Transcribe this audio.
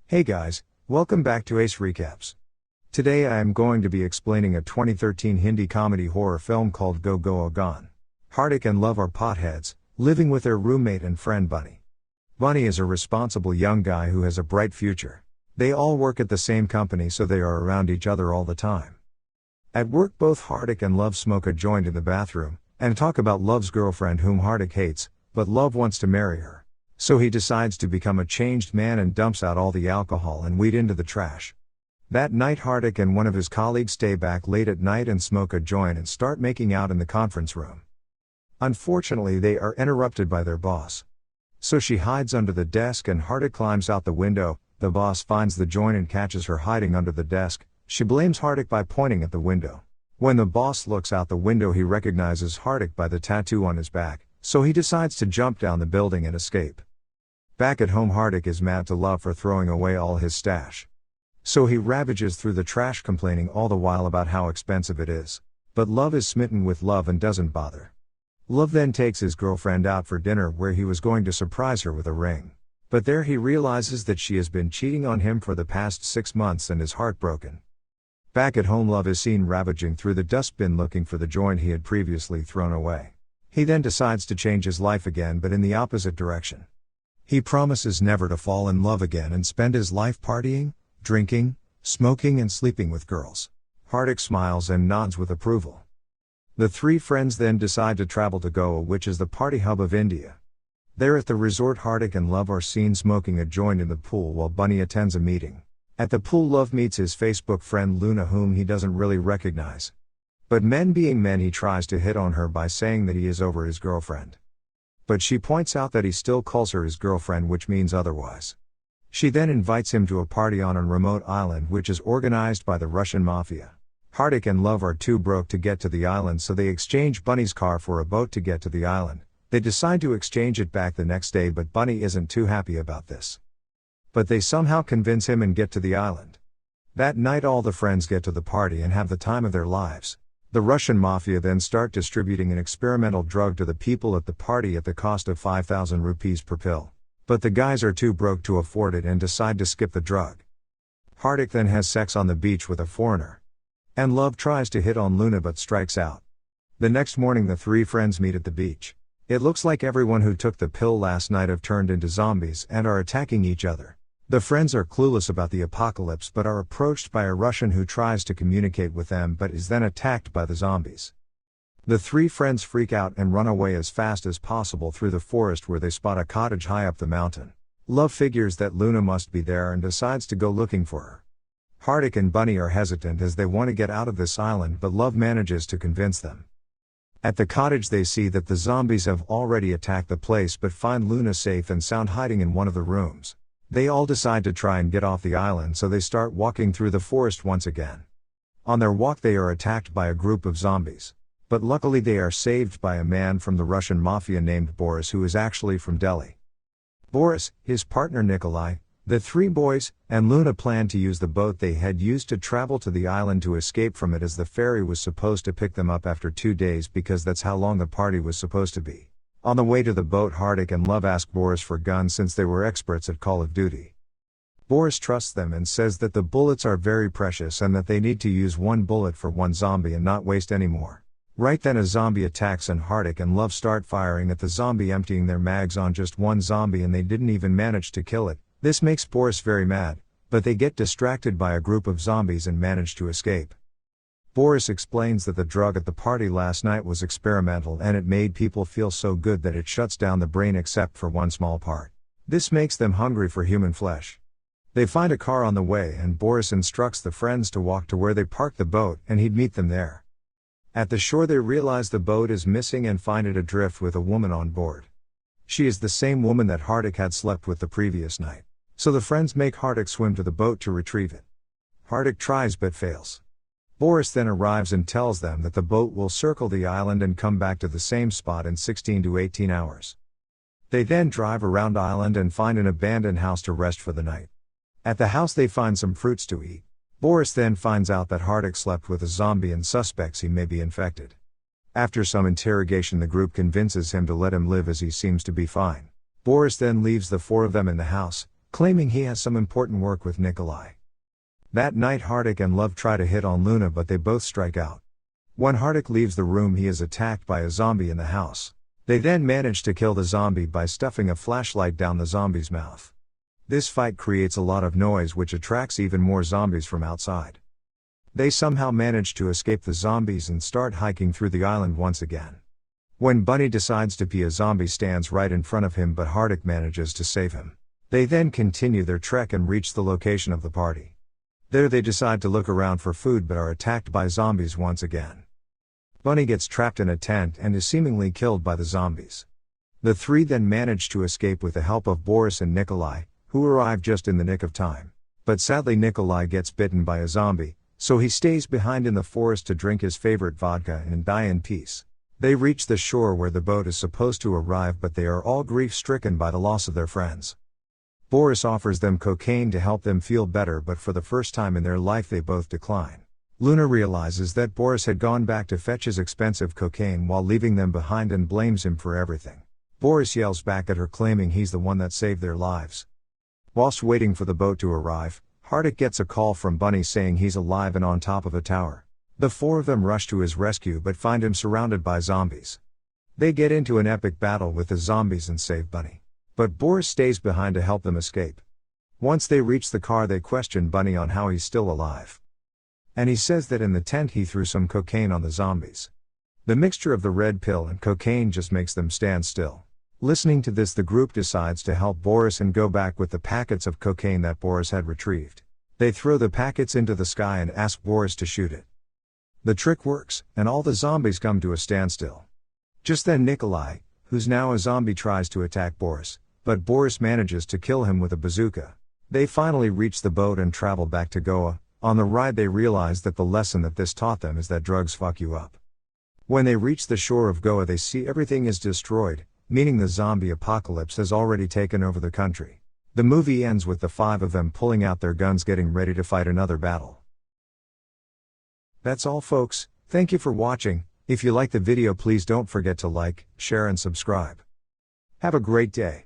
Hey guys, welcome back to Ace Recaps. Today I am going to be explaining a 2013 Hindi comedy horror film called Go Go Gone. Hardik and Love are potheads, living with their roommate and friend Bunny. Bunny is a responsible young guy who has a bright future. They all work at the same company, so they are around each other all the time. At work, both Hardik and Love smoke a joint in the bathroom, and talk about Love's girlfriend whom Hardik hates, but Love wants to marry her. So he decides to become a changed man and dumps out all the alcohol and weed into the trash. That night, Hardik and one of his colleagues stay back late at night and smoke a joint and start making out in the conference room. Unfortunately, they are interrupted by their boss. So she hides under the desk and Hardik climbs out the window. The boss finds the joint and catches her hiding under the desk. She blames Hardik by pointing at the window. When the boss looks out the window, he recognizes Hardik by the tattoo on his back, so he decides to jump down the building and escape. Back at home, Hardik is mad to Love for throwing away all his stash. So he ravages through the trash, complaining all the while about how expensive it is. But Love is smitten with Love and doesn't bother. Love then takes his girlfriend out for dinner, where he was going to surprise her with a ring. But there he realizes that she has been cheating on him for the past 6 months and is heartbroken. Back at home, Love is seen ravaging through the dustbin looking for the joint he had previously thrown away. He then decides to change his life again, but in the opposite direction. He promises never to fall in love again and spend his life partying, drinking, smoking and sleeping with girls. Hardik smiles and nods with approval. The three friends then decide to travel to Goa, which is the party hub of India. There at the resort, Hardik and Love are seen smoking a joint in the pool while Bunny attends a meeting. At the pool, Love meets his Facebook friend Luna, whom he doesn't really recognize. But men being men, he tries to hit on her by saying that he is over his girlfriend. But she points out that he still calls her his girlfriend, which means otherwise. She then invites him to a party on a remote island which is organized by the Russian mafia. Hardik and Love are too broke to get to the island, so they exchange Bunny's car for a boat to get to the island. They decide to exchange it back the next day, but Bunny isn't too happy about this. But they somehow convince him and get to the island. That night, all the friends get to the party and have the time of their lives. The Russian mafia then start distributing an experimental drug to the people at the party at the cost of 5,000 rupees per pill. But the guys are too broke to afford it and decide to skip the drug. Hardik then has sex on the beach with a foreigner. And Love tries to hit on Luna but strikes out. The next morning, the three friends meet at the beach. It looks like everyone who took the pill last night have turned into zombies and are attacking each other. The friends are clueless about the apocalypse but are approached by a Russian who tries to communicate with them but is then attacked by the zombies. The three friends freak out and run away as fast as possible through the forest, where they spot a cottage high up the mountain. Love figures that Luna must be there and decides to go looking for her. Hardik and Bunny are hesitant as they want to get out of this island, but Love manages to convince them. At the cottage, they see that the zombies have already attacked the place but find Luna safe and sound hiding in one of the rooms. They all decide to try and get off the island, so they start walking through the forest once again. On their walk, they are attacked by a group of zombies. But luckily they are saved by a man from the Russian mafia named Boris, who is actually from Delhi. Boris, his partner Nikolai, the three boys, and Luna plan to use the boat they had used to travel to the island to escape from it, as the ferry was supposed to pick them up after 2 days because that's how long the party was supposed to be. On the way to the boat, Hardik and Love ask Boris for guns since they were experts at Call of Duty. Boris trusts them and says that the bullets are very precious and that they need to use 1 bullet for 1 zombie and not waste any more. Right then, a zombie attacks and Hardik and Love start firing at the zombie, emptying their mags on just 1 zombie, and they didn't even manage to kill it. This makes Boris very mad, but they get distracted by a group of zombies and manage to escape. Boris explains that the drug at the party last night was experimental and it made people feel so good that it shuts down the brain except for one small part. This makes them hungry for human flesh. They find a car on the way and Boris instructs the friends to walk to where they parked the boat and he'd meet them there. At the shore, they realize the boat is missing and find it adrift with a woman on board. She is the same woman that Hardik had slept with the previous night. So the friends make Hardik swim to the boat to retrieve it. Hardik tries but fails. Boris then arrives and tells them that the boat will circle the island and come back to the same spot in 16 to 18 hours. They then drive around island and find an abandoned house to rest for the night. At the house, they find some fruits to eat. Boris then finds out that Hardik slept with a zombie and suspects he may be infected. After some interrogation, the group convinces him to let him live as he seems to be fine. Boris then leaves the 4 of them in the house, claiming he has some important work with Nikolai. That night Hardik and Love try to hit on Luna, but they both strike out. When Hardik leaves the room, he is attacked by a zombie in the house. They then manage to kill the zombie by stuffing a flashlight down the zombie's mouth. This fight creates a lot of noise, which attracts even more zombies from outside. They somehow manage to escape the zombies and start hiking through the island once again. When Bunny decides to pee, a zombie stands right in front of him, but Hardik manages to save him. They then continue their trek and reach the location of the party. There they decide to look around for food, but are attacked by zombies once again. Bunny gets trapped in a tent and is seemingly killed by the zombies. The three then manage to escape with the help of Boris and Nikolai, who arrive just in the nick of time. But sadly Nikolai gets bitten by a zombie, so he stays behind in the forest to drink his favorite vodka and die in peace. They reach the shore where the boat is supposed to arrive, but they are all grief-stricken by the loss of their friends. Boris offers them cocaine to help them feel better, but for the first time in their life they both decline. Luna realizes that Boris had gone back to fetch his expensive cocaine while leaving them behind and blames him for everything. Boris yells back at her, claiming he's the one that saved their lives. Whilst waiting for the boat to arrive, Hardik gets a call from Bunny saying he's alive and on top of a tower. The four of them rush to his rescue but find him surrounded by zombies. They get into an epic battle with the zombies and save Bunny. But Boris stays behind to help them escape. Once they reach the car, they question Bunny on how he's still alive. And he says that in the tent he threw some cocaine on the zombies. The mixture of the red pill and cocaine just makes them stand still. Listening to this, the group decides to help Boris and go back with the packets of cocaine that Boris had retrieved. They throw the packets into the sky and ask Boris to shoot it. The trick works, and all the zombies come to a standstill. Just then Nikolai, who's now a zombie, tries to attack Boris, but Boris manages to kill him with a bazooka. They finally reach the boat and travel back to Goa. On the ride they realize that the lesson that this taught them is that drugs fuck you up. When they reach the shore of Goa, they see everything is destroyed, meaning the zombie apocalypse has already taken over the country. The movie ends with the five of them pulling out their guns, getting ready to fight another battle. That's all folks, thank you for watching. If you like the video, please don't forget to like, share and subscribe. Have a great day.